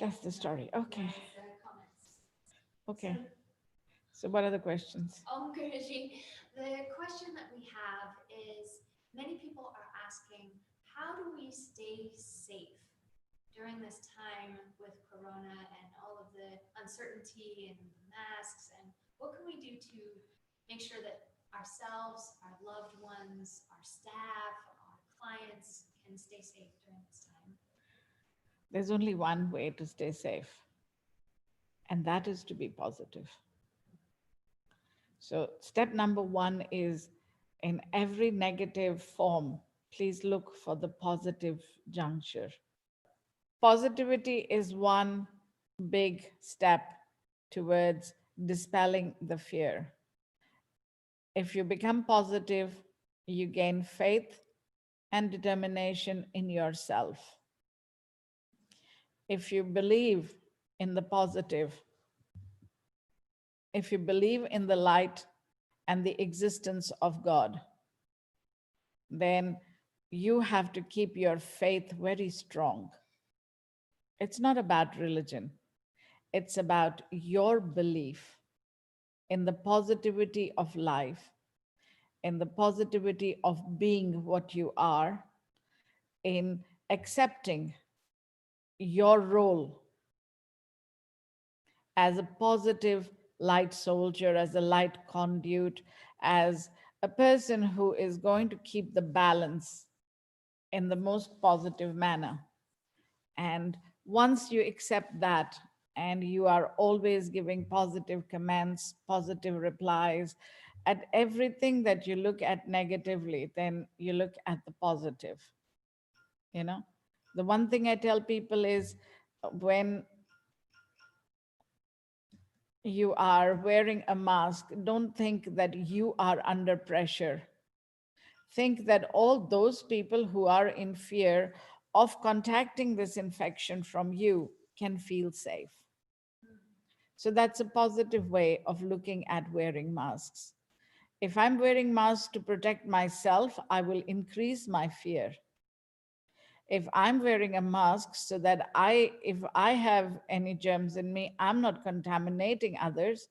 That's the story. Okay. Okay. So what are the questions? Guruji, the question that we have is many people are asking, how do we stay safe during this time with Corona and all of the uncertainty and masks? And what can we do to make sure that ourselves, our loved ones, our staff, our clients can stay safe during this time? There's only one way to stay safe, and that is to be positive. So, step number one is in every negative form, please look for the positive juncture. Positivity is one big step towards dispelling the fear. If you become positive, you gain faith and determination in yourself. If you believe in the positive, if you believe in the light and the existence of God, then you have to keep your faith very strong. It's not about religion, it's about your belief in the positivity of life, in the positivity of being what you are, in accepting your role as a positive light soldier, as a light conduit, as a person who is going to keep the balance in the most positive manner. And once you accept that, and you are always giving positive comments, positive replies at everything that you look at negatively, then you look at the positive. You know, the one thing I tell people is when you are wearing a mask, don't think that you are under pressure. Think that all those people who are in fear of contacting this infection from you can feel safe. So that's a positive way of looking at wearing masks. If I'm wearing masks to protect myself, I will increase my fear. If I'm wearing a mask so that if I have any germs in me, I'm not contaminating others,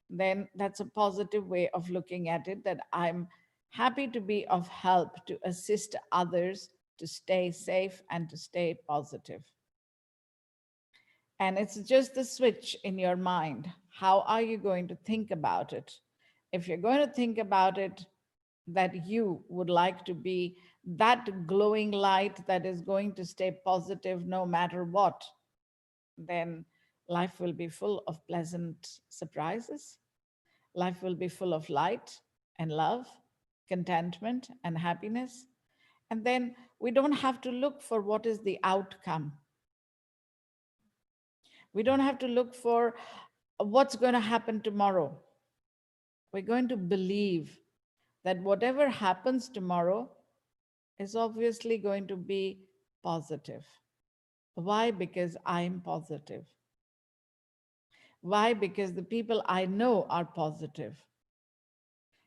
then that's a positive way of looking at it, that I'm happy to be of help to assist others to stay safe and to stay positive. And it's just the switch in your mind. How are you going to think about it? If you're going to think about it that you would like to be that glowing light that is going to stay positive no matter what, then life will be full of pleasant surprises. Life will be full of light and love, contentment and happiness. And then we don't have to look for what is the outcome. We don't have to look for what's going to happen tomorrow. We're going to believe that whatever happens tomorrow is obviously going to be positive. Why? Because I'm positive. Why? Because the people I know are positive.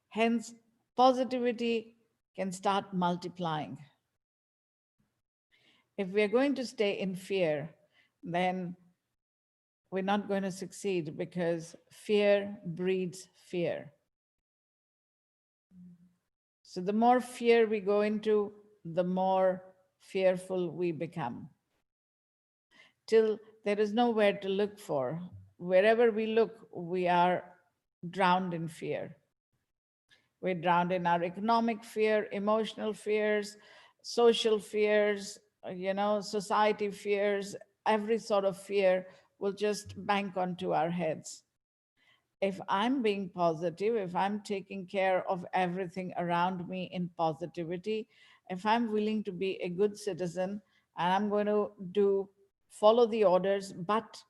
Hence, positivity can start multiplying. If we're going to stay in fear, then we're not going to succeed, because fear breeds fear. So the more fear we go into, the more fearful we become. Till there is nowhere to look for. Wherever we look, we are drowned in fear. We're drowned in our economic fear, emotional fears, social fears, society fears. Every sort of fear will just bank onto our heads. If I'm being positive, if I'm taking care of everything around me in positivity, if I'm willing to be a good citizen, and I'm going to follow the orders, but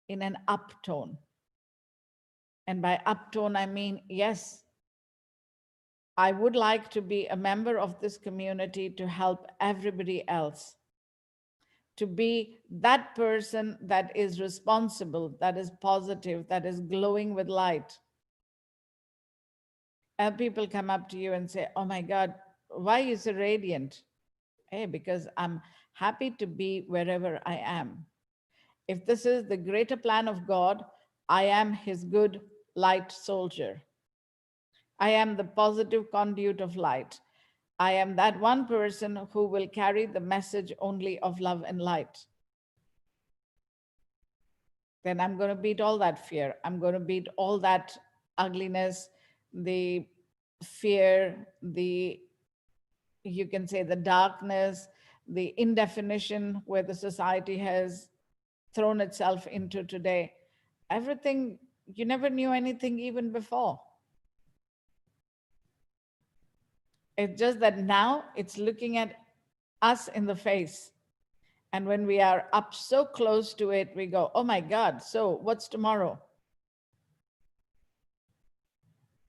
in an uptone. And by uptone, I mean, yes, I would like to be a member of this community to help everybody else, to be that person that is responsible, that is positive, that is glowing with light. And people come up to you and say, oh my God, why are you so radiant? Hey, because I'm happy to be wherever I am. If this is the greater plan of God, I am his good light soldier. I am the positive conduit of light. I am that one person who will carry the message only of love and light. Then I'm going to beat all that fear. I'm going to beat all that ugliness, the fear, the, you can say, the darkness, the indefinition where the society has thrown itself into today. Everything, you never knew anything even before. It's just that now it's looking at us in the face. And when we are up so close to it, we go, oh my God, so what's tomorrow?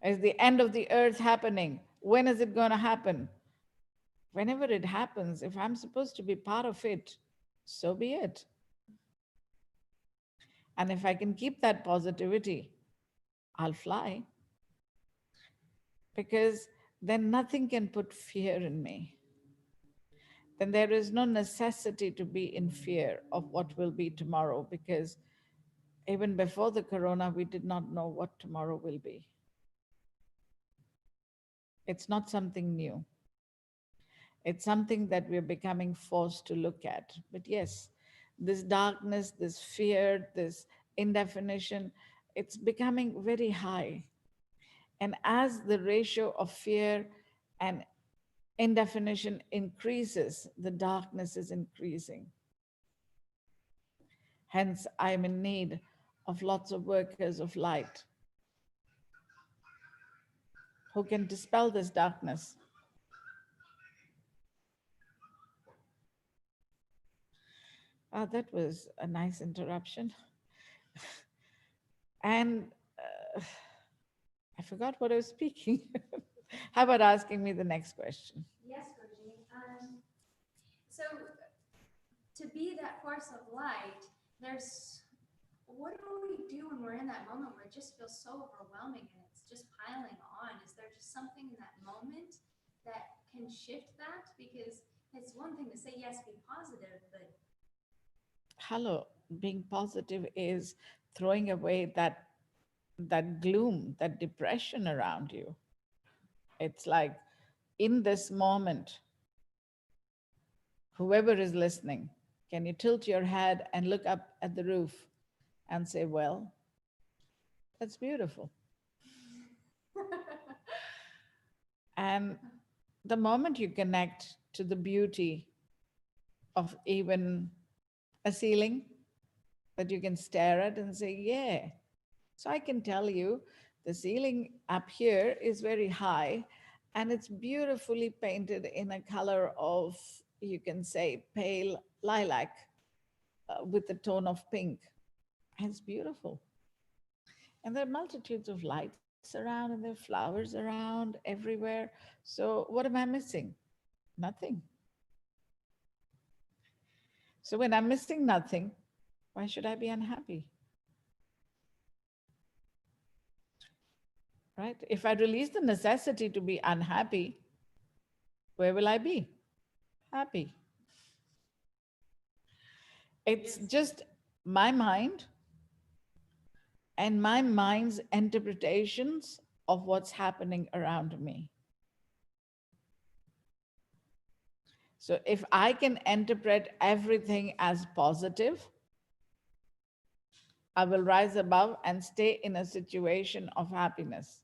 Is the end of the earth happening? When is it going to happen? Whenever it happens, if I'm supposed to be part of it, so be it. And if I can keep that positivity, I'll fly. Because then nothing can put fear in me. Then there is no necessity to be in fear of what will be tomorrow, because even before the corona, we did not know what tomorrow will be. It's not something new. It's something that we're becoming forced to look at. But yes, this darkness, this fear, this indefinition, it's becoming very high. And as the ratio of fear and indefinition increases, the darkness is increasing. Hence, I'm in need of lots of workers of light who can dispel this darkness. That was a nice interruption. And I forgot what I was speaking. How about asking me the next question? Yes, Guruji. So to be that force of light, there's what do we do when we're in that moment where it just feels so overwhelming and it's just piling on? Is there just something in that moment that can shift that? Because it's one thing to say yes, be positive, but Hello, being positive is throwing away that gloom, that depression around you. It's like in this moment, whoever is listening, can you tilt your head and look up at the roof and say, well, that's beautiful. And the moment you connect to the beauty of even a ceiling that you can stare at and say, yeah. So I can tell you the ceiling up here is very high and it's beautifully painted in a color of, you can say, pale lilac with the tone of pink. And it's beautiful. And there are multitudes of lights around and there are flowers around everywhere. So what am I missing? Nothing. So when I'm missing nothing, why should I be unhappy? Right? If I release the necessity to be unhappy, where will I be? Happy. It's just my mind and my mind's interpretations of what's happening around me. So if I can interpret everything as positive, I will rise above and stay in a situation of happiness.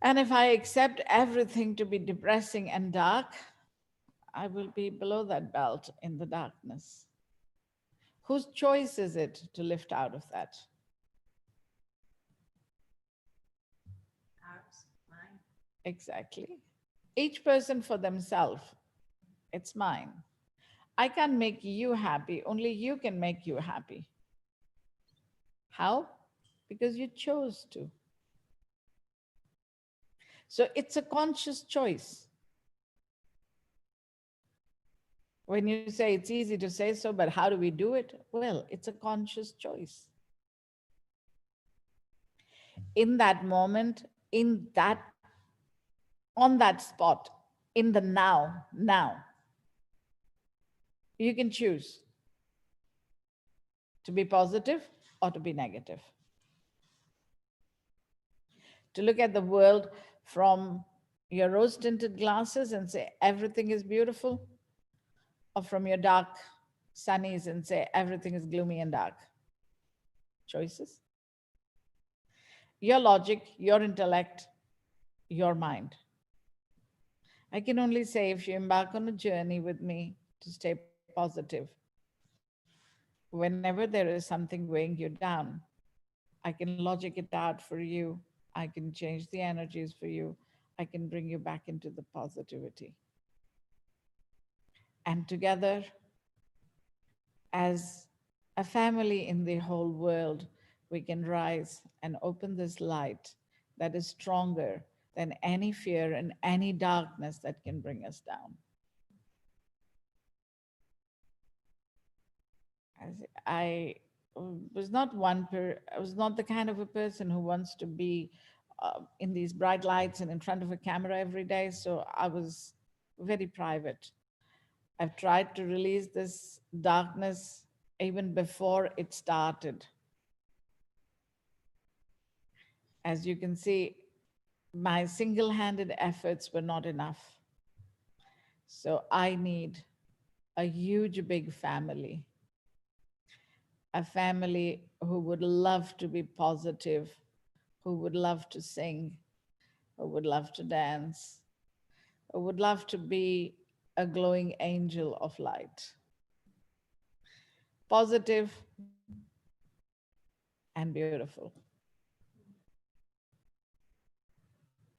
And if I accept everything to be depressing and dark, I will be below that belt in the darkness. Whose choice is it to lift out of that? ours, mine. Exactly. Each person for themselves. It's mine. I can't make you happy. Only you can make you happy. How? Because you chose to. So it's a conscious choice. When you say it's easy to say so, but how do we do it? Well, it's a conscious choice. In that moment, in that, on that spot, in the now, now. You can choose to be positive or to be negative, to look at the world from your rose tinted glasses and say everything is beautiful, or from your dark sunnies and say everything is gloomy and dark. Choices. Your logic, your intellect, your mind. I can only say if you embark on a journey with me to stay positive, whenever there is something weighing you down, I can logic it out for you. I can change the energies for you. I can bring you back into the positivity. And together, as a family in the whole world, we can rise and open this light that is stronger than any fear and any darkness that can bring us down. I was not I was not the kind of a person who wants to be in these bright lights and in front of a camera every day. So I was very private. I've tried to release this darkness even before it started. As you can see, my single handed efforts were not enough. So I need a huge, big family, a family who would love to be positive, who would love to sing, who would love to dance, who would love to be a glowing angel of light. Positive and beautiful.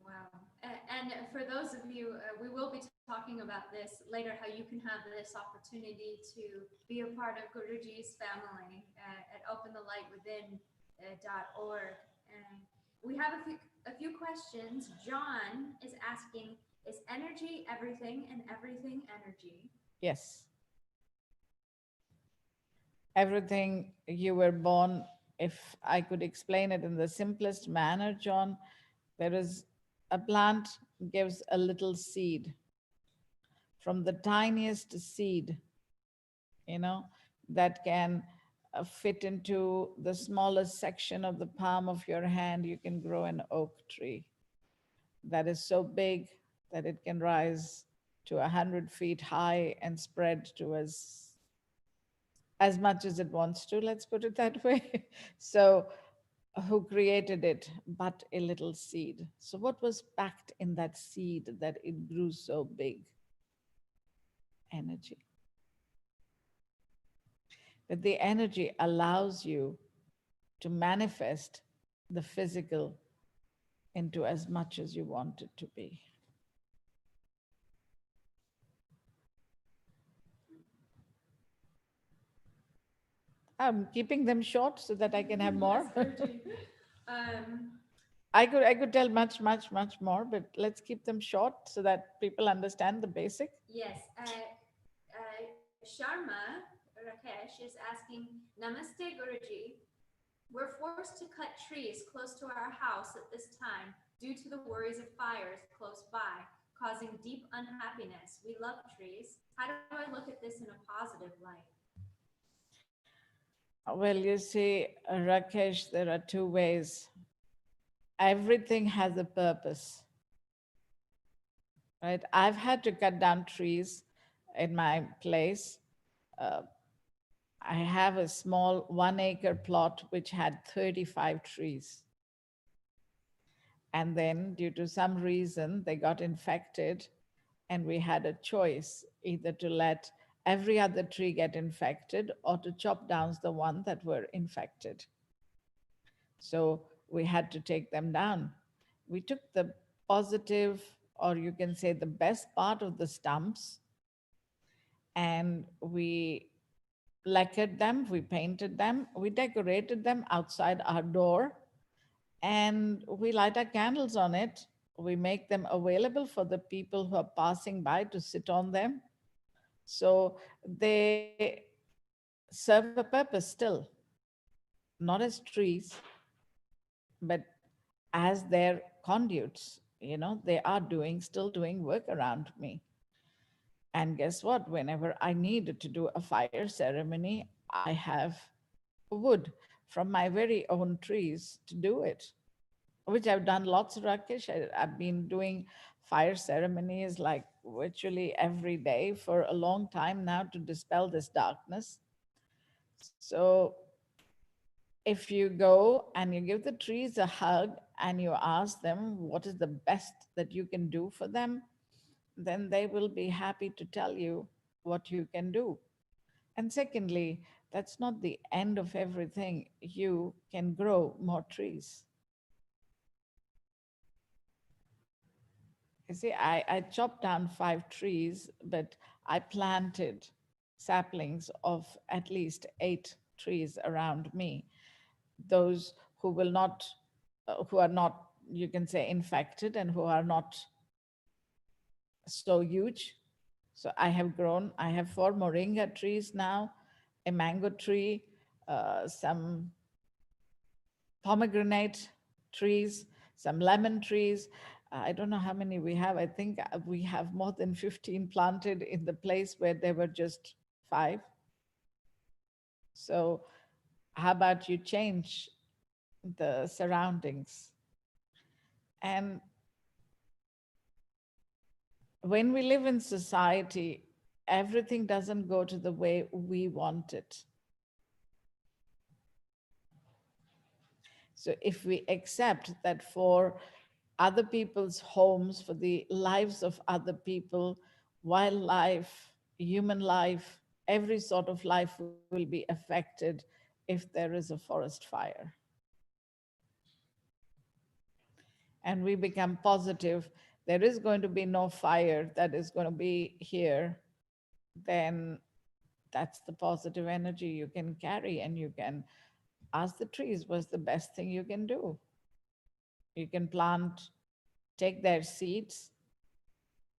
Wow. And for those of you, we will be talking about this later, how you can have this opportunity to be a part of Guruji's family at openthelightwithin.org. And we have a few questions. John is asking, is energy everything and everything energy? Yes. Everything you were born, if I could explain it in the simplest manner, John, there is a plant gives a little seed from the tiniest seed, you know, that can fit into the smallest section of the palm of your hand. You can grow an oak tree that is so big that it can rise to 100 feet high and spread to as much as it wants to, let's put it that way. So who created it but a little seed? So what was packed in that seed that it grew so big? Energy. But the energy allows you to manifest the physical into as much as you want it to be. I'm keeping them short so that I can have more. Yes, Guruji. Um, I could tell much more, but let's keep them short so that people understand the basic. yes. Sharma Rakesh is asking, Namaste Guruji. We're forced to cut trees close to our house at this time due to the worries of fires close by, causing deep unhappiness. We love trees. How do I look at this in a positive light? Well, you see, Rakesh, there are two ways. Everything has a purpose, right? I've had to cut down trees in my place. Uh, I have a small 1 acre plot which had 35 trees. And then, due to some reason, they got infected, and we had a choice either to let every other tree get infected or to chop down the one that were infected. So we had to take them down. We took the positive, or you can say the best part of the stumps, and we lacquered them, we painted them, we decorated them outside our door, and we light our candles on it. We make them available for the people who are passing by to sit on them. So they serve a purpose still, not as trees, but as their conduits. You know, they are still doing work around me. And guess what? Whenever I need to do a fire ceremony, I have wood from my very own trees to do it, which I've done lots, Rakesh. I've been doing fire ceremonies like virtually every day for a long time now to dispel this darkness. So if you go and you give the trees a hug and you ask them what is the best that you can do for them, then they will be happy to tell you what you can do. And secondly, that's not the end of everything. You can grow more trees. You see, I chopped down 5 trees, but I planted saplings of at least 8 trees around me. Those who will not, who are not, you can say, infected and who are not so huge. So I have 4 moringa trees now, a mango tree, some pomegranate trees, some lemon trees. I don't know how many we have. I think we have more than 15 planted in the place where there were just 5. So, how about you change the surroundings? And when we live in society, everything doesn't go to the way we want it. So if we accept that for other people's homes, for the lives of other people, wildlife, human life, every sort of life will be affected if there is a forest fire. And we become positive, there is going to be no fire that is going to be here, then that's the positive energy you can carry, and you can ask the trees what's the best thing you can do. You can plant, take their seeds,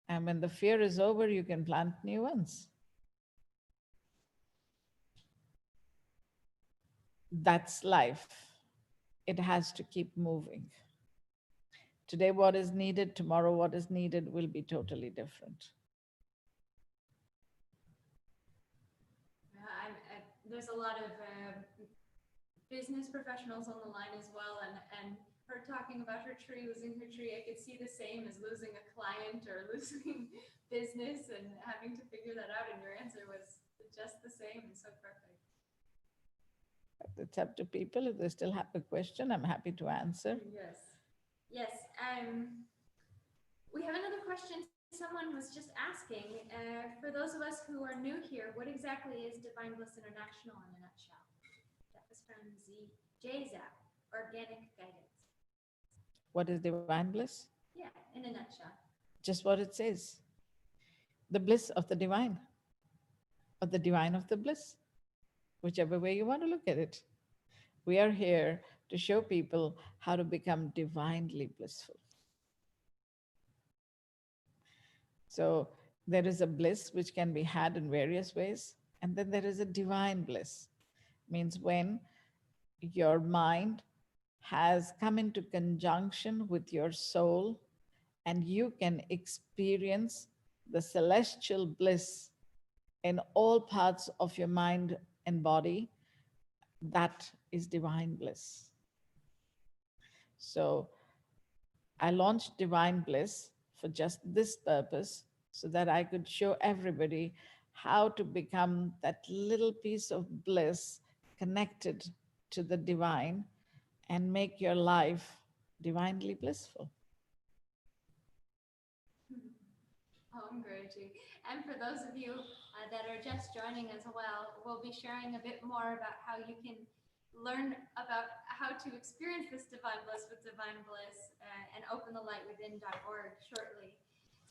and when the fear is over, you can plant new ones. That's life. It has to keep moving. Today, what is needed, tomorrow, what is needed will be totally different. There's a lot of business professionals on the line as well, and her talking about her tree, losing her tree, I could see the same as losing a client or losing business and having to figure that out, and your answer was just the same and so perfect. It's up to people. If they still have a question, I'm happy to answer. Yes. Yes. We have another question. Someone was just asking, for those of us who are new here, what exactly is Divine Bliss International in a nutshell? That was from JZAP, Organic Guidance. What is divine bliss? Yeah, in a nutshell. Just what it says. The bliss of the divine, or the divine of the bliss, whichever way you want to look at it. We are here to show people how to become divinely blissful. So there is a bliss which can be had in various ways, and then there is a divine bliss. Means when your mind has come into conjunction with your soul and you can experience the celestial bliss in all parts of your mind and body, that is divine bliss. So I launched Divine Bliss for just this purpose, so that I could show everybody how to become that little piece of bliss connected to the divine and make your life divinely blissful. Guruji. And for those of you that are just joining as well, we'll be sharing a bit more about how you can learn about how to experience this divine bliss with Divine Bliss and open the light within.org shortly.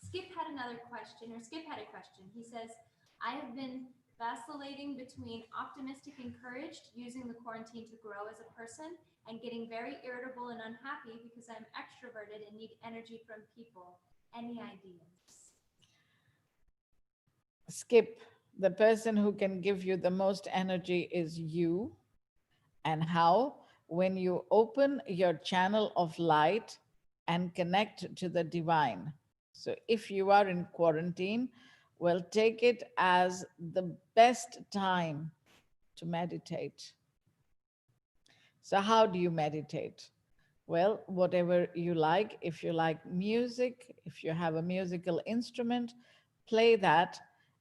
Skip had a question. He says, I have been vacillating between optimistic, encouraged, using the quarantine to grow as a person, and getting very irritable and unhappy because I'm extroverted and need energy from people. Any ideas? Skip, the person who can give you the most energy is you. And how? When you open your channel of light and connect to the divine. So if you are in quarantine, Well, take it as the best time to meditate. So, how do you meditate? Well, whatever you like. If you like music, if you have a musical instrument, play that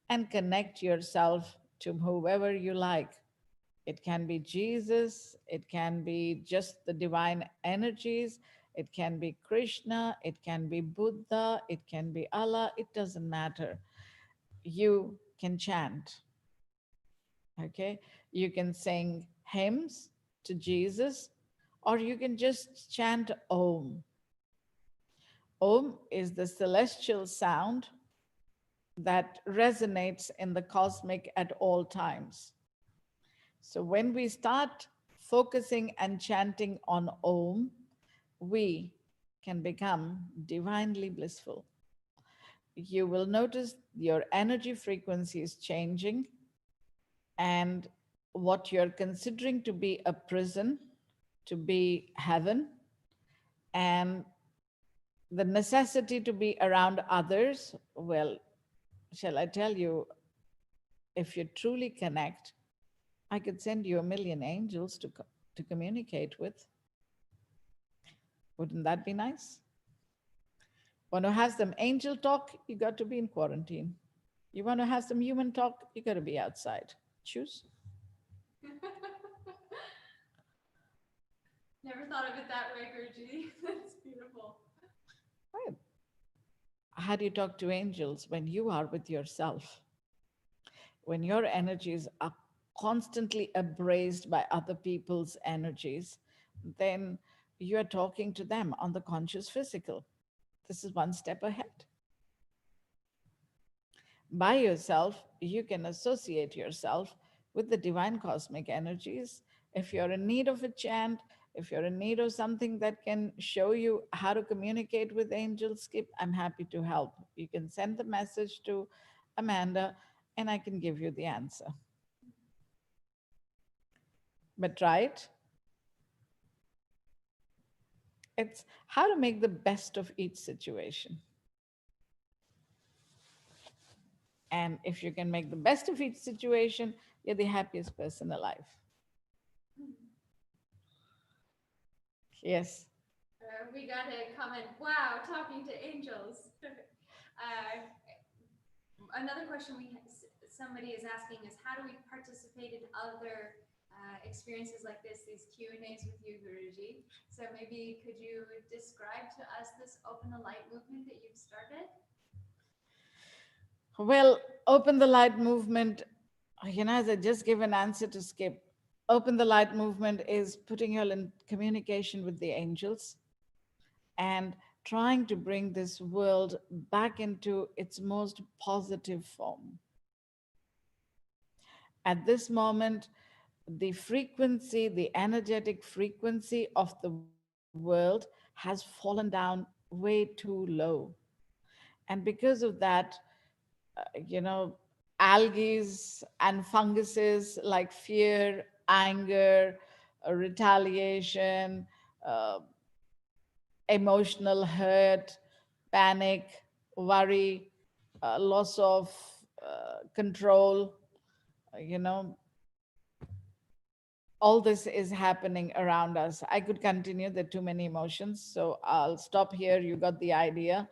and connect yourself to whoever you like. It can be Jesus, it can be just the divine energies, it can be Krishna, it can be Buddha, it can be Allah, it doesn't matter. You can chant, okay? You can sing hymns to Jesus, or you can just chant Om. Om is the celestial sound that resonates in the cosmic at all times. So when we start focusing and chanting on Om, we can become divinely blissful. You will notice your energy frequency is changing, and what you're considering to be a prison, to be heaven, and the necessity to be around others, well, shall I tell you, if you truly connect, I could send you a million angels to communicate with. Wouldn't that be nice? Want to have some angel talk? You got to be in quarantine. You want to have some human talk? You got to be outside. Choose. Never thought of it that way, Guruji. That's beautiful. Right. How do you talk to angels when you are with yourself? When your energies are constantly abrased by other people's energies, then you are talking to them on the conscious physical. This is one step ahead. By yourself, you can associate yourself with the divine cosmic energies. If you're in need of a chant, if you're in need of something that can show you how to communicate with angels, Skip, I'm happy to help. You can send the message to Amanda and I can give you the answer. But try it. It's how to make the best of each situation. And if you can make the best of each situation, you're the happiest person alive. Yes. We got a comment. Wow, talking to angels. Another question somebody is asking is how do we participate in other experiences like this, these Q&As with you, Guruji? So maybe could you describe to us this Open the Light movement that you've started? Well, Open the Light movement, as I just gave an answer to Skip, Open the Light movement is putting you in communication with the angels and trying to bring this world back into its most positive form. At this moment, the frequency, the energetic frequency of the world has fallen down way too low. And because of that, you know, algae and funguses like fear, anger, retaliation, uh, emotional hurt, panic, worry, loss of control, you know, all this is happening around us. I could continue, there are too many emotions, so I'll stop here. You got the idea.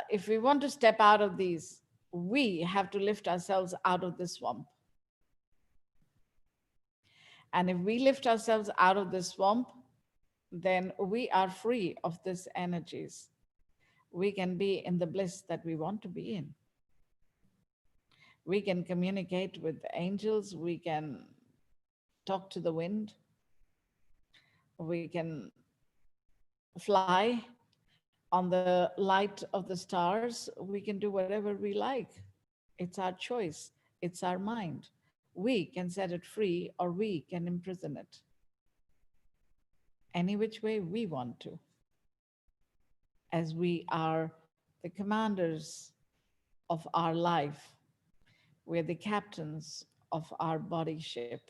If we want to step out of these, we have to lift ourselves out of the swamp. And if we lift ourselves out of the swamp, then we are free of these energies. We can be in the bliss that we want to be in. We can communicate with angels. We can talk to the wind. We can fly on the light of the stars. We can do whatever we like. It's our choice. It's our mind. We can set it free or we can imprison it. Any which way we want to. As we are the commanders of our life, we're the captains of our body ship.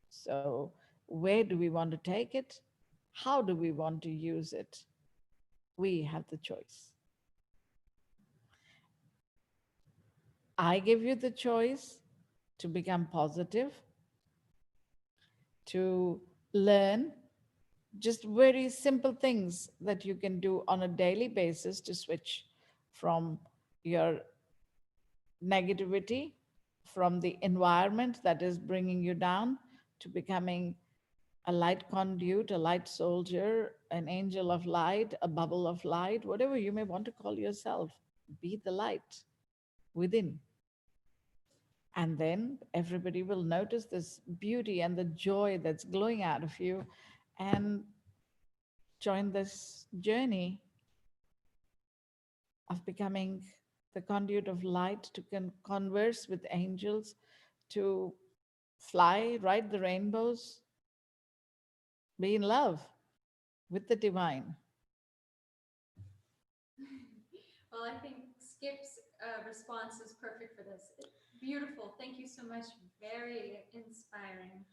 So, where do we want to take it? How do we want to use it? We have the choice. I give you the choice to become positive, to learn just very simple things that you can do on a daily basis to switch from your negativity, from the environment that is bringing you down, to becoming a light conduit, a light soldier, an angel of light, a bubble of light, whatever you may want to call yourself. Be the light within. And then everybody will notice this beauty and the joy that's glowing out of you and join this journey of becoming the conduit of light, to converse with angels, to fly, ride the rainbows, be in love with the divine. Well, I think Skip's response is perfect for this. Beautiful. Thank you so much. Very inspiring.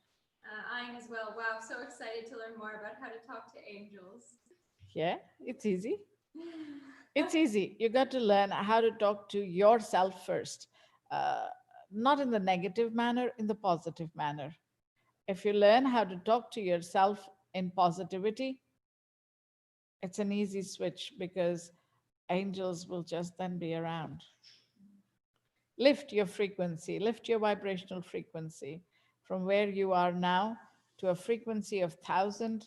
Ayn as well. Wow, so excited to learn more about how to talk to angels. Yeah, it's easy. It's easy. You got to learn how to talk to yourself first, uh, not in the negative manner, in the positive manner. If you learn how to talk to yourself in positivity, it's an easy switch because angels will just then be around. Lift your frequency, lift your vibrational frequency from where you are now to a frequency of 1,000,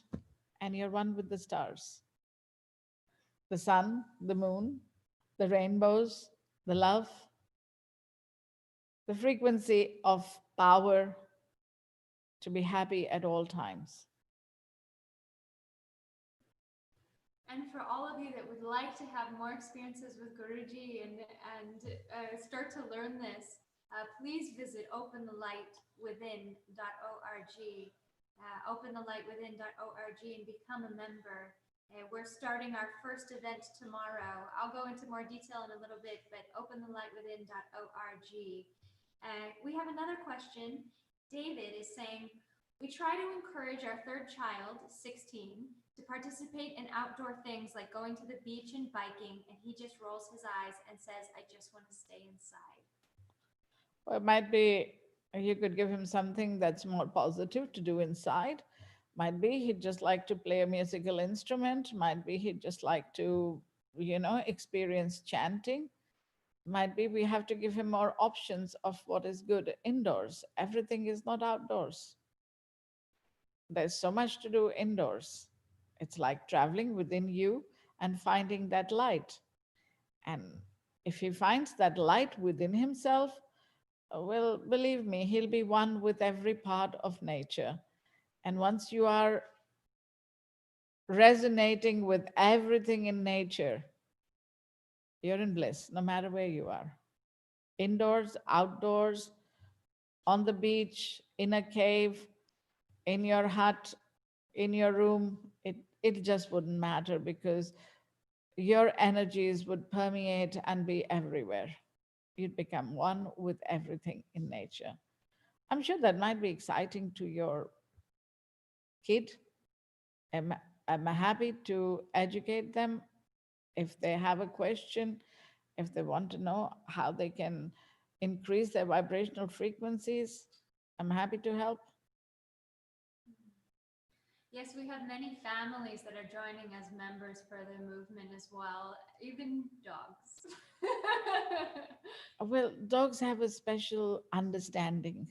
and you're one with the stars, the sun, the moon, the rainbows, the love, the frequency of power to be happy at all times. And for all of you that would like to have more experiences with Guruji and start to learn this, please visit openthelightwithin.org, openthelightwithin.org, and become a member. We're starting our first event tomorrow. I'll go into more detail in a little bit, but openthelightwithin.org. We have another question. David is saying, we try to encourage our third child, 16, to participate in outdoor things like going to the beach and biking, and he just rolls his eyes and says, I just want to stay inside. Or it might be you could give him something that's more positive to do inside. Might be he'd just like to play a musical instrument. Might be he'd just like to, experience chanting. Might be we have to give him more options of what is good indoors. Everything is not outdoors. There's so much to do indoors. It's like traveling within you and finding that light. And if he finds that light within himself, well, believe me, he'll be one with every part of nature. And once you are resonating with everything in nature, you're in bliss, no matter where you are. Indoors, outdoors, on the beach, in a cave, in your hut, in your room, it just wouldn't matter because your energies would permeate and be everywhere. You'd become one with everything in nature. I'm sure that might be exciting to your kid. I'm, I'm happy to educate them if they have a question, if they want to know how they can increase their vibrational frequencies. I'm happy to help. Yes, we have many families that are joining as members for the movement as well, even dogs. Well, dogs have a special understanding.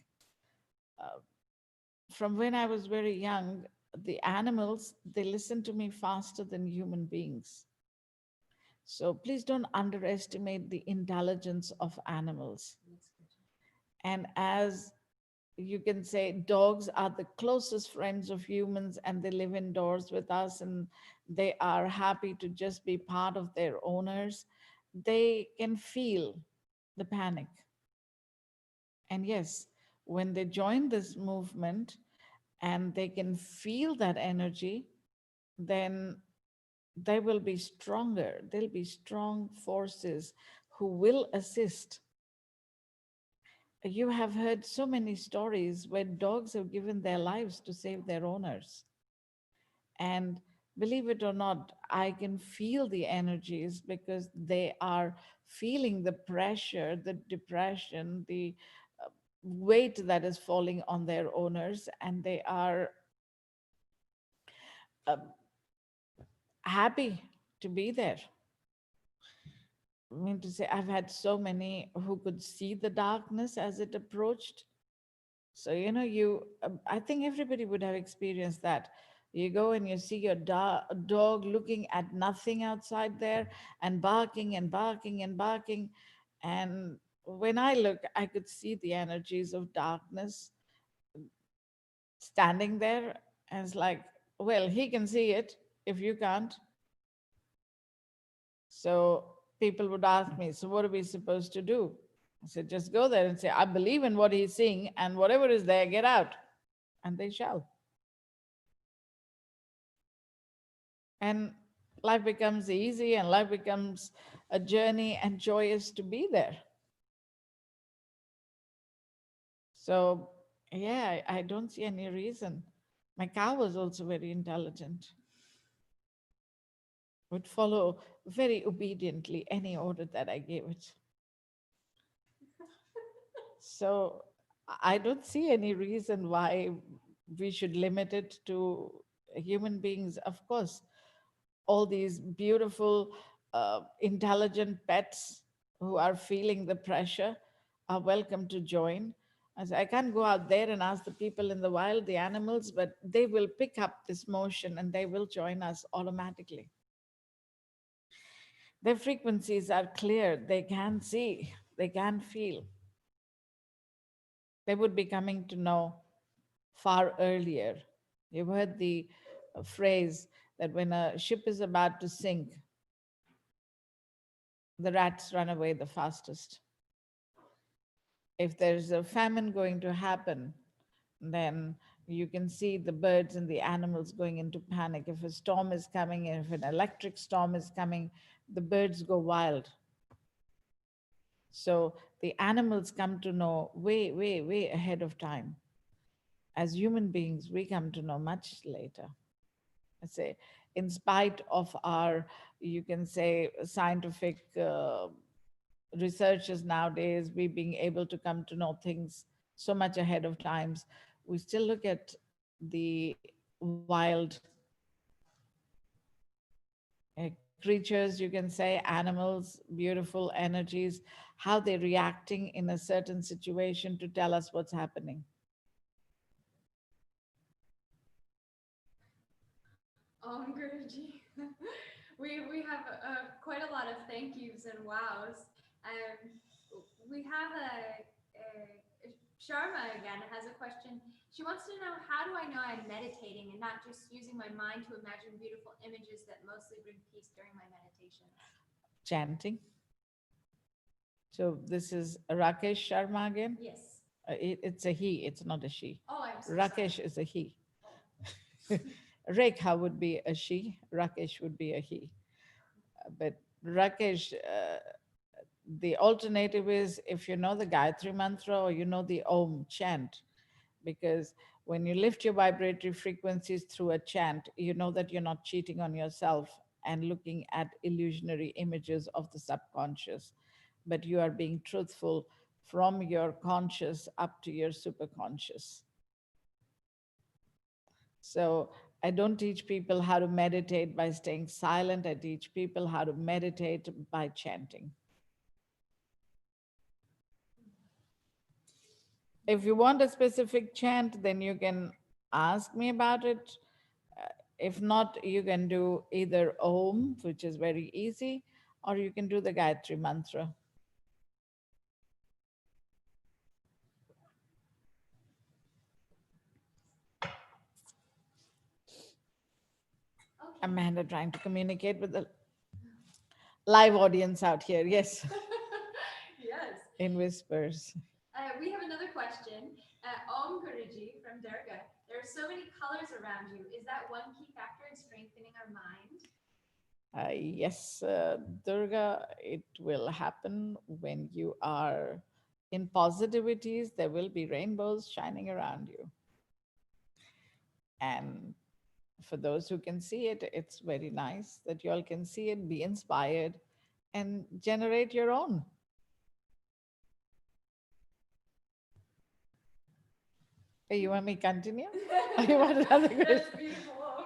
Uh, from when I was very young, the animals, they listen to me faster than human beings. So please don't underestimate the intelligence of animals. And as you can say, dogs are the closest friends of humans and they live indoors with us and they are happy to just be part of their owners. They can feel the panic. And yes, when they join this movement and they can feel that energy, then they will be stronger. They'll be strong forces who will assist. You have heard so many stories where dogs have given their lives to save their owners. And believe it or not, I can feel the energies because they are feeling the pressure, the depression, the weight that is falling on their owners, and they are uh, happy to be there. I mean to say, I've had so many who could see the darkness as it approached. So, I think everybody would have experienced that. You go and you see your dog looking at nothing outside there and barking and barking and barking. And when I look, I could see the energies of darkness standing there. And it's like, well, he can see it if you can't. So people would ask me, so what are we supposed to do? I said, just go there and say, I believe in what he's seeing, and whatever is there, get out. And they shall. And life becomes easy and life becomes a journey and joyous to be there. So, yeah, I don't see any reason. My cow was also very intelligent, would follow very obediently any order that I gave it. So I don't see any reason why we should limit it to human beings. Of course, all these beautiful, intelligent pets who are feeling the pressure are welcome to join. As I can't go out there and ask the people in the wild, the animals, but they will pick up this motion and they will join us automatically. Their frequencies are clear, they can see, they can feel. They would be coming to know far earlier. You've heard the phrase that when a ship is about to sink, the rats run away the fastest. If there's a famine going to happen, then you can see the birds and the animals going into panic. If a storm is coming, if an electric storm is coming, the birds go wild. So the animals come to know way, way, way ahead of time. As human beings, we come to know much later. I say, in spite of our, you can say, scientific researchers nowadays, we being able to come to know things so much ahead of times, we still look at the wild creatures, you can say, animals, beautiful energies, how they're reacting in a certain situation to tell us what's happening. Guruji. We have quite a lot of thank yous and wows. Um, we have Sharma again has a question. She wants to know, how do I know I'm meditating and not just using my mind to imagine beautiful images that mostly bring peace during my meditations? Chanting. So this is Rakesh Sharma again? Yes. It's a he, it's not a she. Oh, I'm so Rakesh sorry. is a he. Rekha would be a she, Rakesh would be a he. But Rakesh, the alternative is if you know the Gayatri Mantra or you know the Om chant, because when you lift your vibratory frequencies through a chant, you know that you're not cheating on yourself and looking at illusionary images of the subconscious, but you are being truthful from your conscious up to your superconscious. So I don't teach people how to meditate by staying silent. I teach people how to meditate by chanting. If you want a specific chant, then you can ask me about it. If not, you can do either Om, which is very easy, or you can do the Gayatri Mantra. Okay. Amanda trying to communicate with the live audience out here. Yes, Yes. in whispers. We have another question. Om Guruji from Durga. There are so many colors around you. Is that one key factor in strengthening our mind? Yes, Durga, it will happen when you are in positivities. There will be rainbows shining around you. And For those who can see it, it's very nice that you all can see it, be inspired, and generate your own. Hey, you want me to continue? Or you want another question?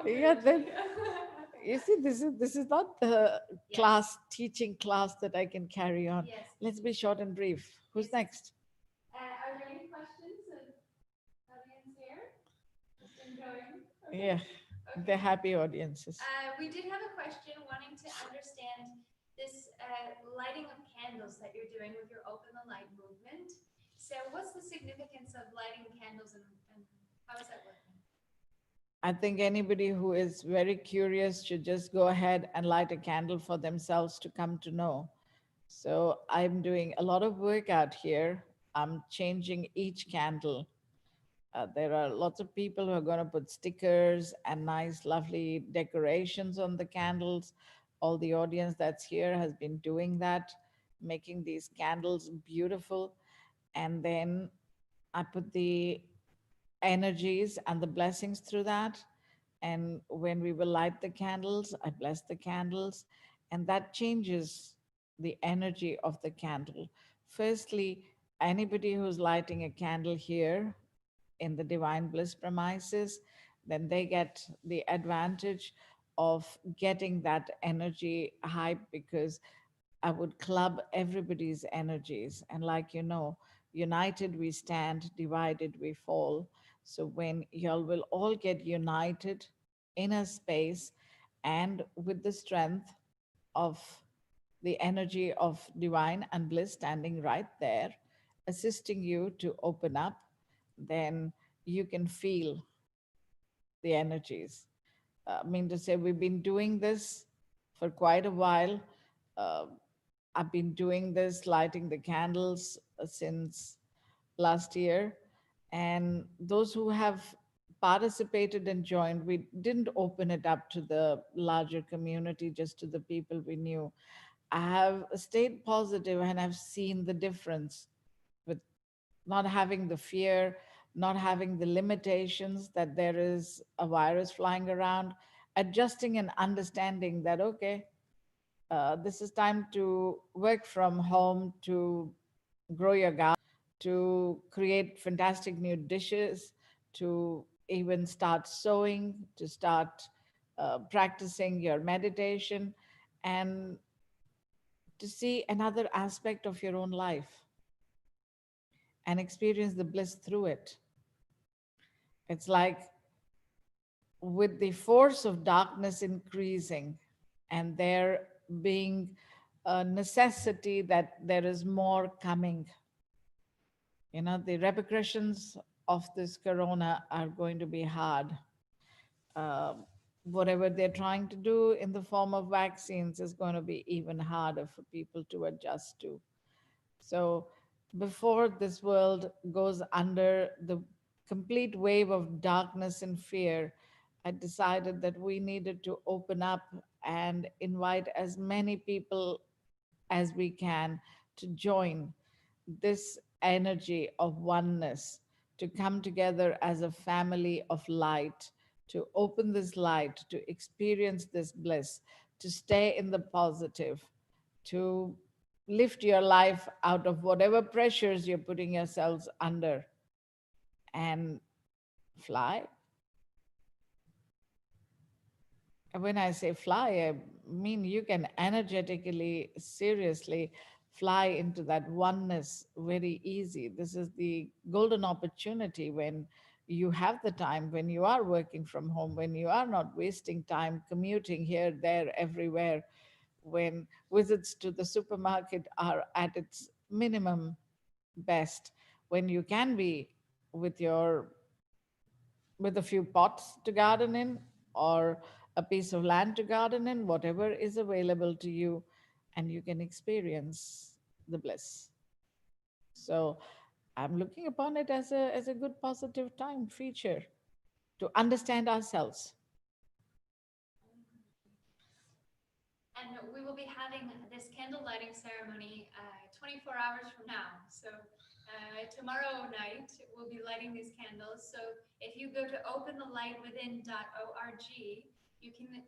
Yeah, then you see, this is not the Yes. class teaching class that I can carry on. Yes. Let's be short and brief. Who's Yes. next? Are there any questions of audience here? Just enjoying. Yeah, Okay. they're happy audiences. We did have a question wanting to understand this lighting of candles that you're doing with your Open the Light movement. So what's the significance of lighting candles and how is that working? I think anybody who is very curious should just go ahead and light a candle for themselves to come to know. So I'm doing a lot of work out here. I'm changing each candle. There are lots of people who are going to put stickers and nice, lovely decorations on the candles. All the audience that's here has been doing that, making these candles beautiful. And then I put the energies and the blessings through that. And when we will light the candles, I bless the candles, and that changes the energy of the candle. Firstly, anybody who's lighting a candle here in the Divine Bliss premises, then they get the advantage of getting that energy high, because I would club everybody's energies. And like you know, united we stand, divided we fall. So when y'all will all get united in a space and with the strength of the energy of divine and bliss standing right there, assisting you to open up, then you can feel the energies. I mean to say, we've been doing this for quite a while. Uh, I've been doing this, lighting the candles since last year. And those who have participated and joined, we didn't open it up to the larger community, just to the people we knew. I have stayed positive and I've seen the difference with not having the fear, not having the limitations that there is a virus flying around, adjusting and understanding that, okay, this is time to work from home, to grow your garden, to create fantastic new dishes, to even start sewing, to start practicing your meditation, and to see another aspect of your own life and experience the bliss through it. It's like, with the force of darkness increasing and there being a necessity that there is more coming, the repercussions of this corona are going to be hard. uh, Whatever they're trying to do in the form of vaccines is going to be even harder for people to adjust to. So, before this world goes under the complete wave of darkness and fear, I decided that we needed to open up and invite as many people as we can to join this energy of oneness, to come together as a family of light, to open this light, to experience this bliss, to stay in the positive, to lift your life out of whatever pressures you're putting yourselves under and fly. And when I say fly, I mean you can energetically, seriously fly into that oneness very easy. This is the golden opportunity when you have the time, when you are working from home, when you are not wasting time commuting here, there, everywhere, when visits to the supermarket are at its minimum best, when you can be with your with a few pots to garden in, or a piece of land to garden in, whatever is available to you, and you can experience the bliss. So I'm looking upon it as a good positive time feature to understand ourselves. And we will be having this candle lighting ceremony 24 hours from now. So tomorrow night, we'll be lighting these candles. So if you go to openthelightwithin.org, you can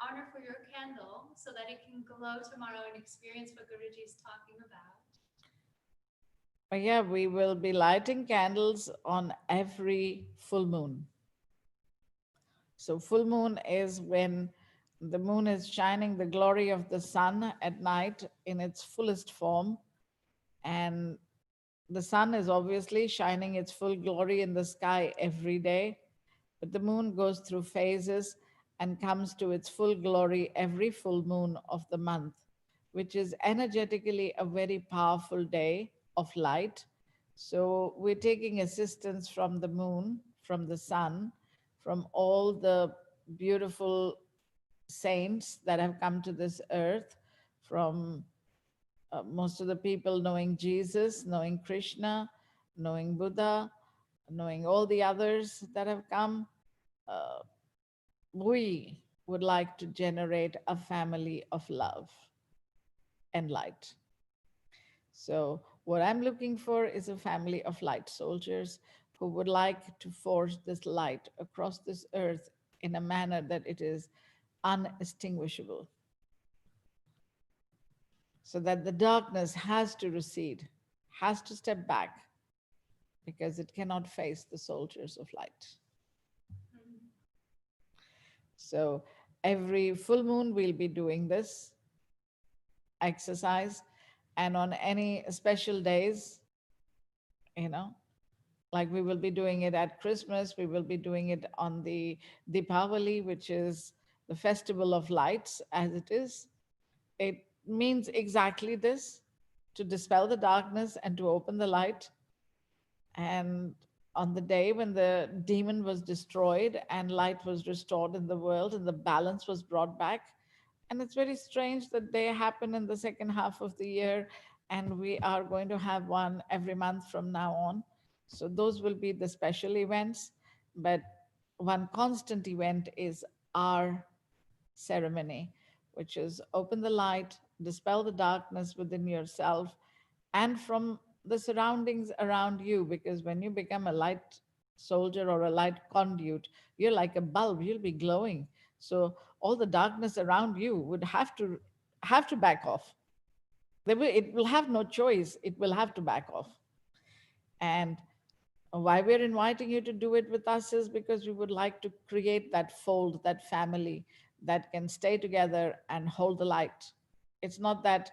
honor for your candle so that it can glow tomorrow and experience what Guruji is talking about. Yeah, we will be lighting candles on every full moon. So full moon is when the moon is shining the glory of the sun at night in its fullest form. And the sun is obviously shining its full glory in the sky every day, but the moon goes through phases and comes to its full glory every full moon of the month, which is energetically a very powerful day of light. So we're taking assistance from the moon, from the sun, from all the beautiful saints that have come to this earth, from most of the people knowing Jesus, knowing Krishna, knowing Buddha, knowing all the others that have come. Uh, we would like to generate a family of love and light. So, what I'm looking for is a family of light soldiers who would like to force this light across this earth in a manner that it is unextinguishable, so that the darkness has to recede, has to step back, because it cannot face the soldiers of light. So every full moon, we'll be doing this exercise. And on any special days, you know, like we will be doing it at Christmas, we will be doing it on the Deepavali, which is the festival of lights, as it is. It means exactly this, to dispel the darkness and to open the light. And on the day when the demon was destroyed and light was restored in the world and the balance was brought back. And it's very strange that they happen in the second half of the year, and we are going to have one every month from now on. So those will be the special events. But one constant event is our ceremony, which is open the light, dispel the darkness within yourself and from the surroundings around you. Because when you become a light soldier or a light conduit, you're like a bulb, you'll be glowing. So all the darkness around you would have to back off. It will have no choice, it will have to back off. And why we're inviting you to do it with us is because we would like to create that fold, that family that can stay together and hold the light. It's not that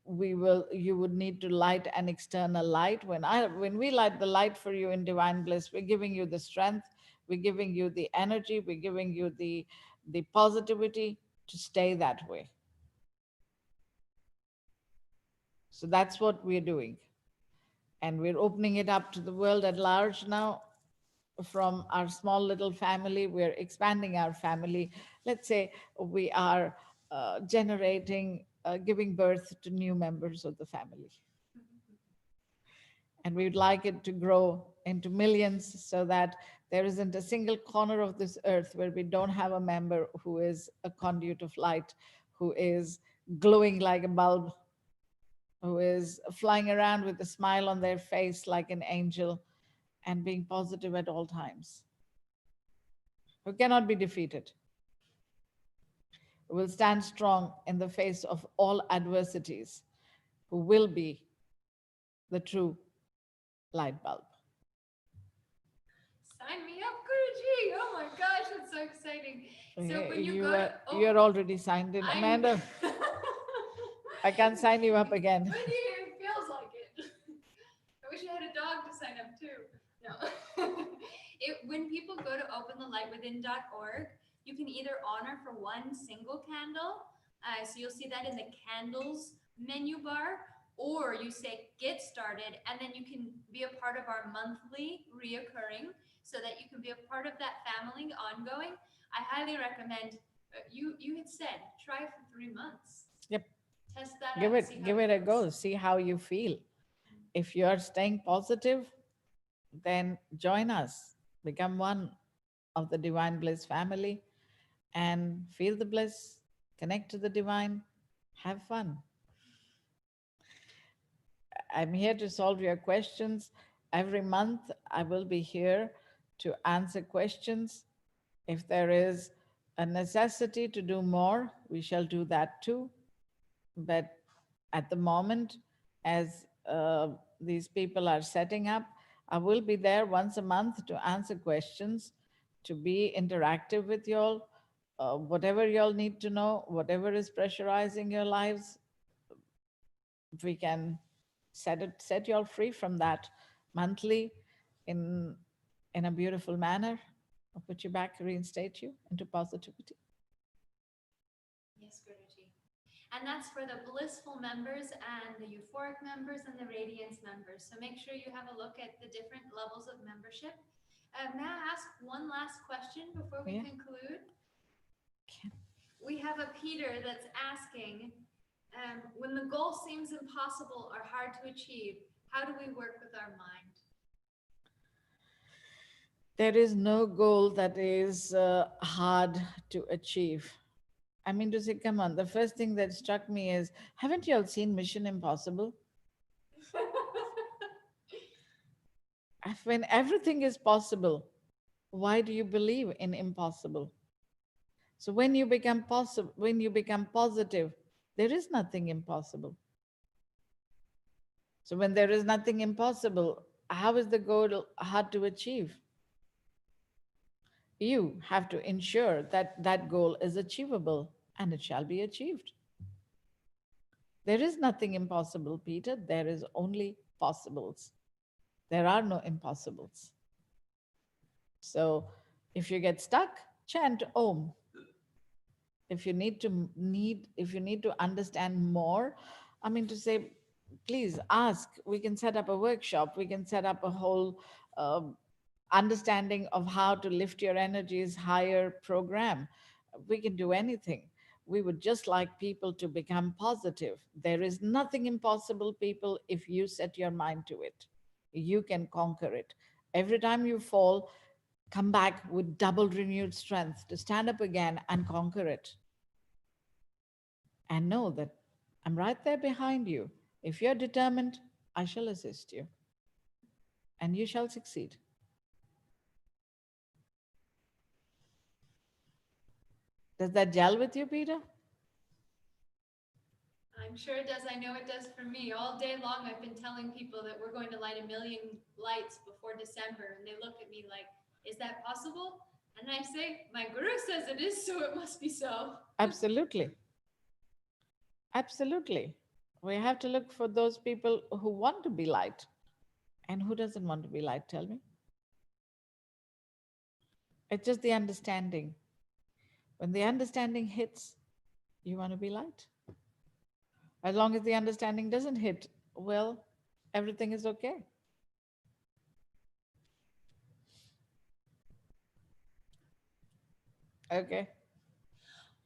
you would need to light an external light. When we light the light for you in divine bliss, we're giving you the strength, we're giving you the energy, we're giving you the positivity to stay that way. So that's what we're doing. And we're opening it up to the world at large now. From our small little family, we're expanding our family. Let's say we are giving birth to new members of the family. And we'd like it to grow into millions, so that there isn't a single corner of this earth where we don't have a member who is a conduit of light, who is glowing like a bulb, who is flying around with a smile on their face like an angel and being positive at all times, who cannot be defeated, who will stand strong in the face of all adversities, who will be the true light bulb. Sign me up, Guruji. Oh my gosh, that's so exciting. So when you go to, You're already signed in, Amanda. I can't sign you up again. But it feels like it. I wish I had a dog to sign up too. No. When people go to openthelightwithin.org, you can either honor for one single candle. So you'll see that in the candles menu bar, or you say get started, and then you can be a part of our monthly reoccurring, so that you can be a part of that family ongoing. I highly recommend, you had said, try for 3 months. Yep. Test that Give out. it a go. See how you feel. If you are staying positive, then join us. Become one of the Divine Bliss family and feel the bliss, connect to the divine, have fun. I'm here to solve your questions. Every month, I will be here to answer questions. If there is a necessity to do more, we shall do that too. But at the moment, as these people are setting up, I will be there once a month to answer questions, to be interactive with y'all. Whatever y'all need to know, whatever is pressurizing your lives, we can set y'all free from that monthly in a beautiful manner. I'll put you back, reinstate you into positivity. Yes, Guruji. And that's for the blissful members and the euphoric members and the radiance members. So make sure you have a look at the different levels of membership. May I ask one last question before we Yeah. conclude? Okay. We have a Peter that's asking, when the goal seems impossible or hard to achieve, how do we work with our mind? There is no goal that is hard to achieve. I mean, to say, come on, the first thing that struck me is, haven't you all seen Mission Impossible? When everything is possible, why do you believe in impossible? So when you become possible, when you become positive, there is nothing impossible. So when there is nothing impossible, how is the goal hard to achieve? You have to ensure that that goal is achievable and it shall be achieved. There is nothing impossible, Peter. There is only possibles. There are no impossibles. So if you get stuck, chant Om. If you need to understand more, I mean to say, please ask. We can set up a workshop. We can set up a whole understanding of how to lift your energies higher program. We can do anything. We would just like people to become positive. There is nothing impossible, people, if you set your mind to it. You can conquer it. Every time you fall, come back with double renewed strength to stand up again and conquer it. And know that I'm right there behind you. If you're determined, I shall assist you. And you shall succeed. Does that gel with you, Peter? I'm sure it does. I know it does for me. All day long, I've been telling people that we're going to light 1 million lights before December. And they look at me like, is that possible? And I say, my guru says it is, so it must be so. Absolutely. Absolutely. We have to look for those people who want to be light. And who doesn't want to be light? Tell me. It's just the understanding. When the understanding hits, you want to be light. As long as the understanding doesn't hit, well, everything is okay. Okay.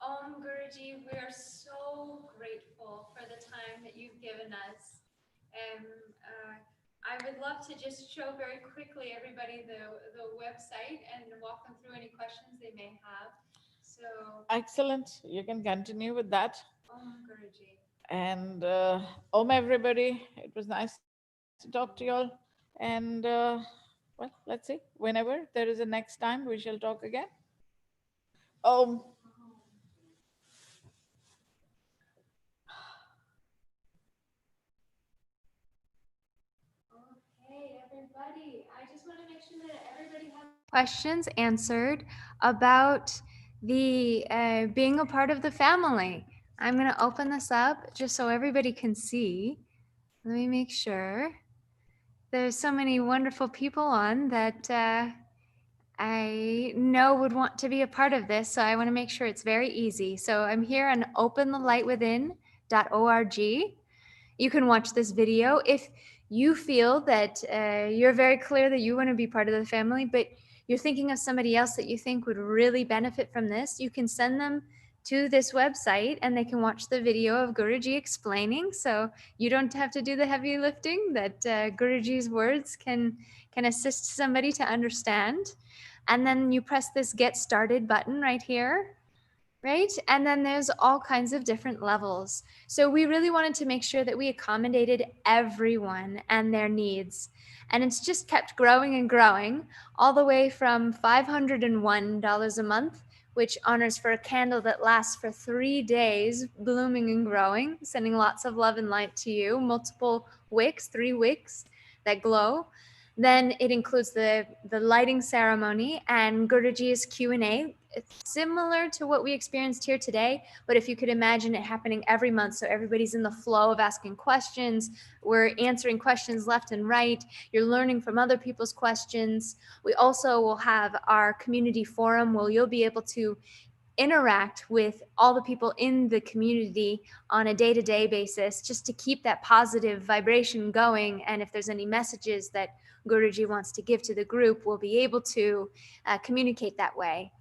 Guruji, we are so grateful for the time that you've given us. And I would love to just show very quickly everybody the website and walk them through any questions they may have. So, Excellent. You can continue with that. Guruji. And Om, everybody. It was nice to talk to you all. And well, let's see. Whenever there is a next time, we shall talk again. Om. Okay, everybody. I just want to make sure that everybody has questions answered about the being a part of the family. I'm going to open this up just so everybody can see. Let me make sure. There's so many wonderful people on that I know would want to be a part of this. So I want to make sure it's very easy. So I'm here on openthelightwithin.org. You can watch this video. If you feel that you're very clear that you want to be part of the family, but you're thinking of somebody else that you think would really benefit from this, you can send them to this website and they can watch the video of Guruji explaining. So you don't have to do the heavy lifting, that Guruji's words can assist somebody to understand. And then you press this get started button right here. right? And then there's all kinds of different levels. So we really wanted to make sure that we accommodated everyone and their needs. And it's just kept growing and growing, all the way from $501 a month, which honors for a candle that lasts for 3 days, blooming and growing, sending lots of love and light to you, multiple wicks, 3 wicks that glow. Then it includes the lighting ceremony and Guruji's Q&A. It's similar to what we experienced here today, but if you could imagine it happening every month, so everybody's in the flow of asking questions, we're answering questions left and right, you're learning from other people's questions. We also will have our community forum where you'll be able to interact with all the people in the community on a day-to-day basis, just to keep that positive vibration going. And if there's any messages that Guruji wants to give to the group, we'll be able to communicate that way.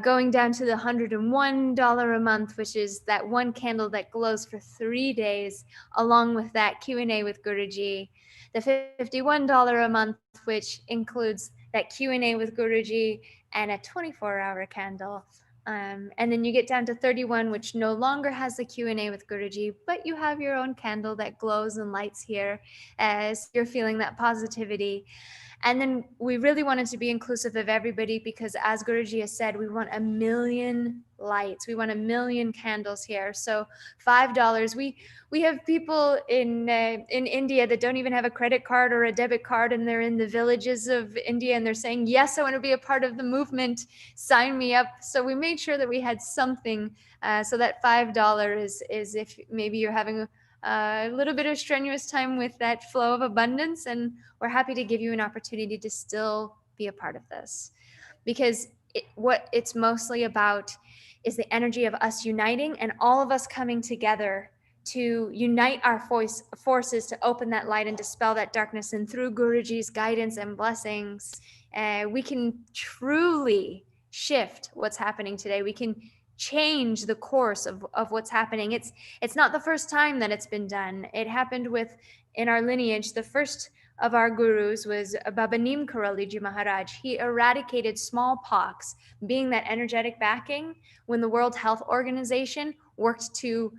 Going down to the $101 a month, which is that one candle that glows for 3 days, along with that Q&A with Guruji. The $51 a month, which includes that Q&A with Guruji and a 24-hour candle. And then you get down to 31, which no longer has the Q&A with Guruji, but you have your own candle that glows and lights here as you're feeling that positivity. And then we really wanted to be inclusive of everybody because, as Guruji has said, we want 1 million lights. We want 1 million candles here. So $5. We have people in India that don't even have a credit card or a debit card, and they're in the villages of India, and they're saying, "Yes, I want to be a part of the movement. Sign me up." So we made sure that we had something. So that $5 is if maybe you're having a little bit of strenuous time with that flow of abundance, and we're happy to give you an opportunity to still be a part of this, because what it's mostly about is the energy of us uniting and all of us coming together to unite our forces to open that light and dispel that darkness. And through Guruji's guidance and blessings, we can truly shift what's happening today. We can change the course of what's happening. It's not the first time that it's been done. It happened in our lineage. The first of our gurus was Baba Neem Karoli Ji Maharaj. He eradicated smallpox, being that energetic backing when the World Health Organization worked to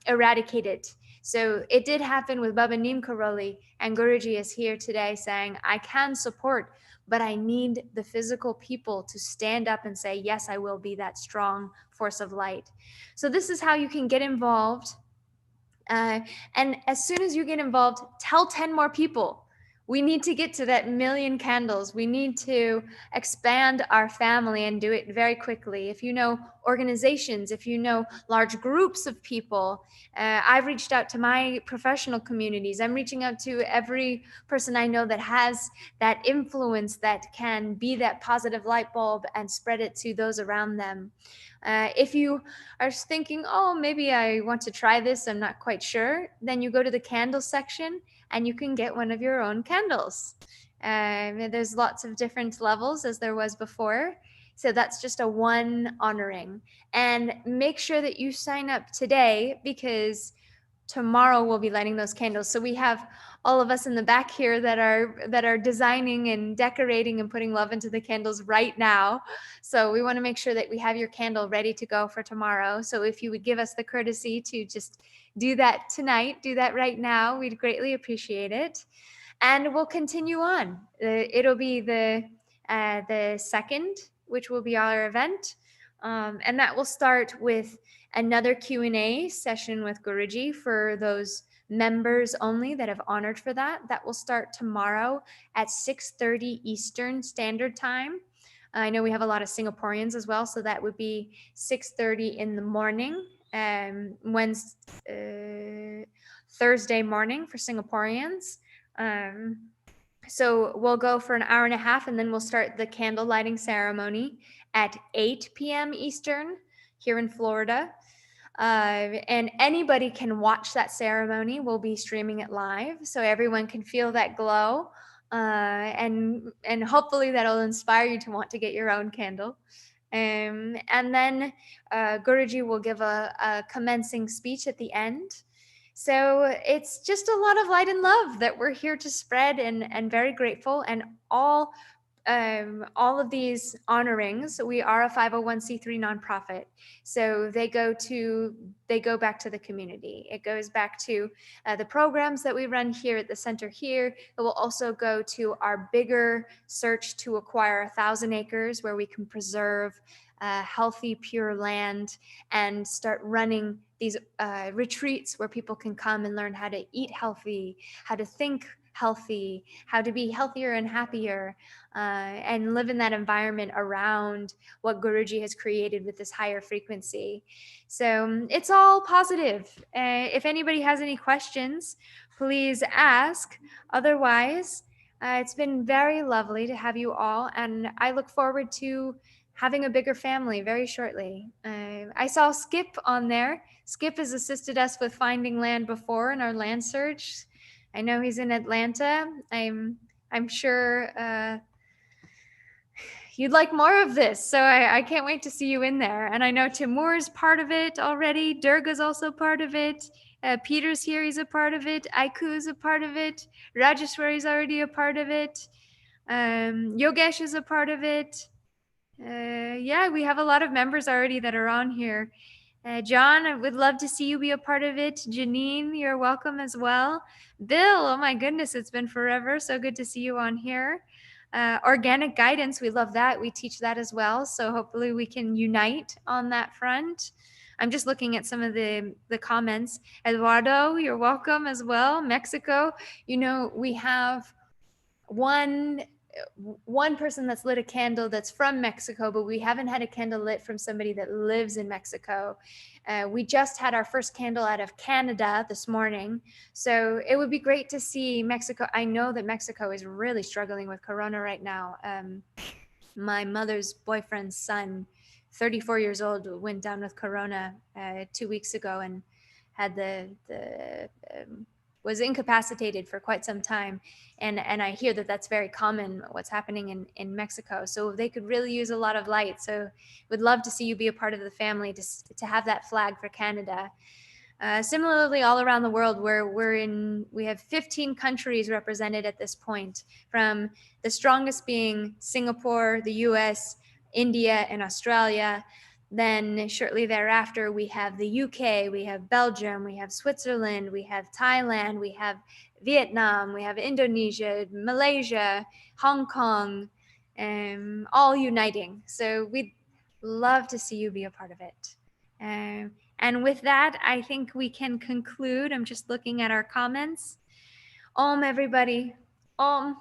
eradicate it. So it did happen with Baba Neem Karoli, and Guruji is here today saying, I can support, but I need the physical people to stand up and say, yes, I will be that strong force of light. So this is how you can get involved. And as soon as you get involved, tell 10 more people. We need to get to that 1 million candles. We need to expand our family and do it very quickly. If you know organizations, if you know large groups of people, I've reached out to my professional communities. I'm reaching out to every person I know that has that influence that can be that positive light bulb and spread it to those around them. If you are thinking, oh, maybe I want to try this, I'm not quite sure, then you go to the candle section and you can get one of your own candles. There's lots of different levels as there was before. So that's just a one honoring. And make sure that you sign up today, because tomorrow we'll be lighting those candles. So we have all of us in the back here that are designing and decorating and putting love into the candles right now. So we want to make sure that we have your candle ready to go for tomorrow. So if you would give us the courtesy to just do that tonight, do that right now, we'd greatly appreciate it. And we'll continue on. It'll be the second, which will be our event. And that will start with another Q&A session with Guruji for those members only that have honored for that. That will start tomorrow at 6:30 Eastern Standard Time. I know we have a lot of Singaporeans as well, so that would be 6:30 in the morning, Thursday morning for Singaporeans. So we'll go for an hour and a half, and then we'll start the candle lighting ceremony at 8 p.m. Eastern here in Florida. And anybody can watch that ceremony. We'll be streaming it live so everyone can feel that glow. And hopefully that'll inspire you to want to get your own candle. And then Guruji will give a commencing speech at the end. So it's just a lot of light and love that we're here to spread, and very grateful. And all all of these honorings, we are a 501c3 nonprofit. So they go back to the community. It goes back to the programs that we run here at the center here. It will also go to our bigger search to acquire 1,000 acres where we can preserve healthy, pure land and start running these retreats where people can come and learn how to eat healthy, how to think healthy, how to be healthier and happier, and live in that environment around what Guruji has created with this higher frequency. So it's all positive. If anybody has any questions, please ask. Otherwise, it's been very lovely to have you all, and I look forward to having a bigger family very shortly. I saw Skip on there. Skip has assisted us with finding land before in our land search. I know he's in Atlanta. I'm sure you'd like more of this, so I can't wait to see you in there. And I know Timur's part of it already. Durga's also part of it. Peter's here, he's a part of it. Aiku's a part of it. Rajeshwari's already a part of it. Yogesh is a part of it. Yeah, we have a lot of members already that are on here. John, I would love to see you be a part of it. Janine, you're welcome as well. Bill, oh my goodness, it's been forever. So good to see you on here. Organic guidance, we love that. We teach that as well. So hopefully we can unite on that front. I'm just looking at some of the comments. Eduardo, you're welcome as well. Mexico, you know, we have one person that's lit a candle that's from Mexico, but we haven't had a candle lit from somebody that lives in Mexico. We just had our first candle out of Canada this morning. So it would be great to see Mexico. I know that Mexico is really struggling with Corona right now. My mother's boyfriend's son, 34 years old, went down with Corona 2 weeks ago and had was incapacitated for quite some time. And I hear that that's very common, what's happening in Mexico. So they could really use a lot of light. So would love to see you be a part of the family to have that flag for Canada. Similarly, all around the world, we have 15 countries represented at this point, from the strongest being Singapore, the US, India, and Australia. Then shortly thereafter, we have the UK, we have Belgium, we have Switzerland, we have Thailand, we have Vietnam, we have Indonesia, Malaysia, Hong Kong, all uniting. So we'd love to see you be a part of it. And with that, I think we can conclude. I'm just looking at our comments. Om, everybody. Om.